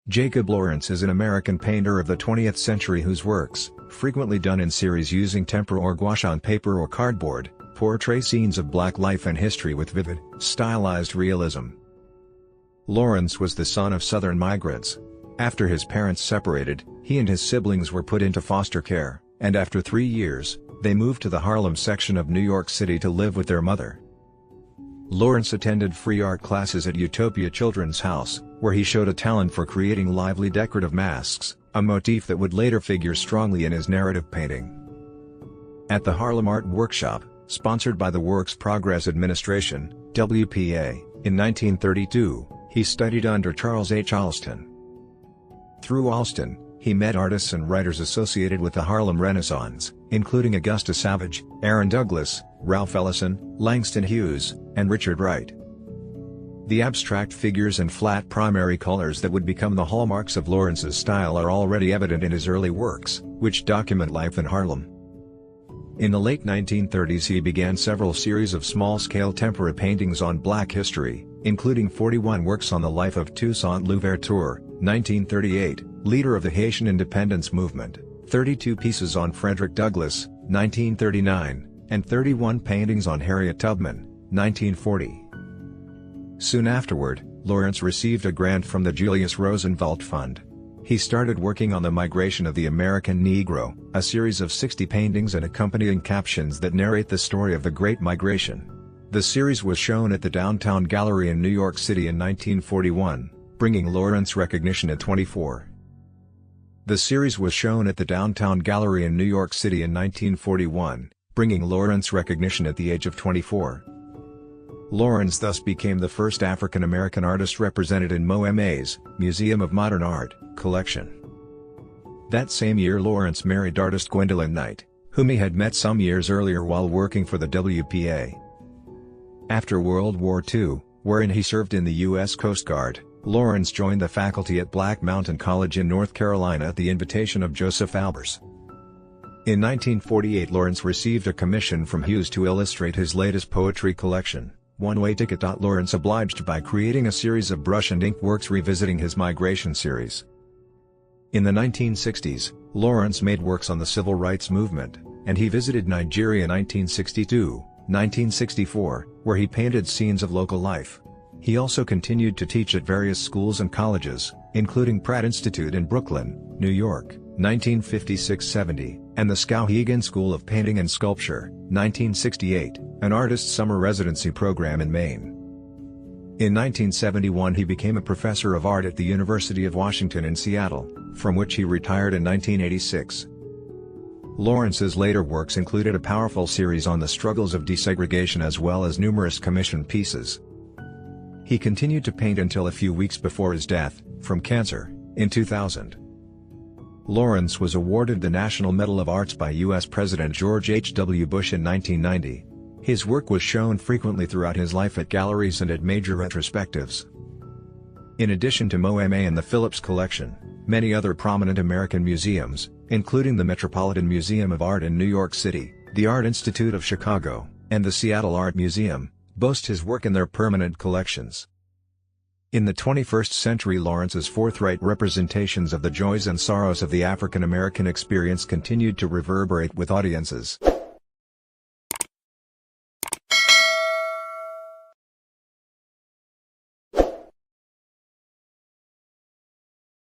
Jacob Lawrence is an American painter of the 20th century whose works, frequently done in series using tempera or gouache on paper or cardboard, portray scenes of Black life and history with vivid, stylized realism. Lawrence was the son of Southern migrants. After his parents separated, he and his siblings were put into foster care, and after 3 years, they moved to the Harlem section of New York City to live with their mother. Lawrence attended free art classes at Utopia Children's House, where he showed a talent for creating lively decorative masks, a motif that would later figure strongly in his narrative painting. At the Harlem Art Workshop, sponsored by the Works Progress Administration, WPA, in 1932, he studied under Charles H. Alston. Through Alston, he met artists and writers associated with the Harlem Renaissance, including Augusta Savage, Aaron Douglas, Ralph Ellison, Langston Hughes, and Richard Wright. The abstract figures and flat primary colors that would become the hallmarks of Lawrence's style are already evident in his early works, which document life in Harlem. In the late 1930s he began several series of small-scale tempera paintings on Black history, including 41 works on the life of Toussaint Louverture, 1938, leader of the Haitian independence movement, 32 pieces on Frederick Douglass, 1939, and 31 paintings on Harriet Tubman, 1940. Soon afterward, Lawrence received a grant from the Julius Rosenwald Fund. He started working on The Migration of the American Negro, a series of 60 paintings and accompanying captions that narrate the story of the Great Migration. The series was shown at the Downtown Gallery in New York City in 1941, bringing Lawrence recognition at 24. The series was shown at the Downtown Gallery in New York City in 1941, bringing Lawrence recognition at the age of 24. Lawrence thus became the first African-American artist represented in MoMA's Museum of Modern Art collection. That same year Lawrence married artist Gwendolyn Knight, whom he had met some years earlier while working for the WPA. After World War II, wherein he served in the U.S. Coast Guard, Lawrence joined the faculty at Black Mountain College in North Carolina at the invitation of Joseph Albers. In 1948 Lawrence received a commission from Hughes to illustrate his latest poetry collection, One Way Ticket. Lawrence obliged by creating a series of brush and ink works revisiting his migration series. In the 1960s, Lawrence made works on the civil rights movement, and he visited Nigeria in 1962, 1964, where he painted scenes of local life. He also continued to teach at various schools and colleges, including Pratt Institute in Brooklyn, New York, 1956-70, and the Skowhegan School of Painting and Sculpture, 1968, an artist summer residency program in Maine. In 1971 he became a professor of art at the University of Washington in Seattle, from which he retired in 1986. Lawrence's later works included a powerful series on the struggles of desegregation as well as numerous commissioned pieces. He continued to paint until a few weeks before his death, from cancer, in 2000. Lawrence was awarded the National Medal of Arts by U.S. President George H. W. Bush in 1990. His work was shown frequently throughout his life at galleries and at major retrospectives. In addition to MoMA and the Phillips Collection, many other prominent American museums, including the Metropolitan Museum of Art in New York City, the Art Institute of Chicago, and the Seattle Art Museum, boast his work in their permanent collections. In the 21st century Lawrence's forthright representations of the joys and sorrows of the African American experience continued to reverberate with audiences.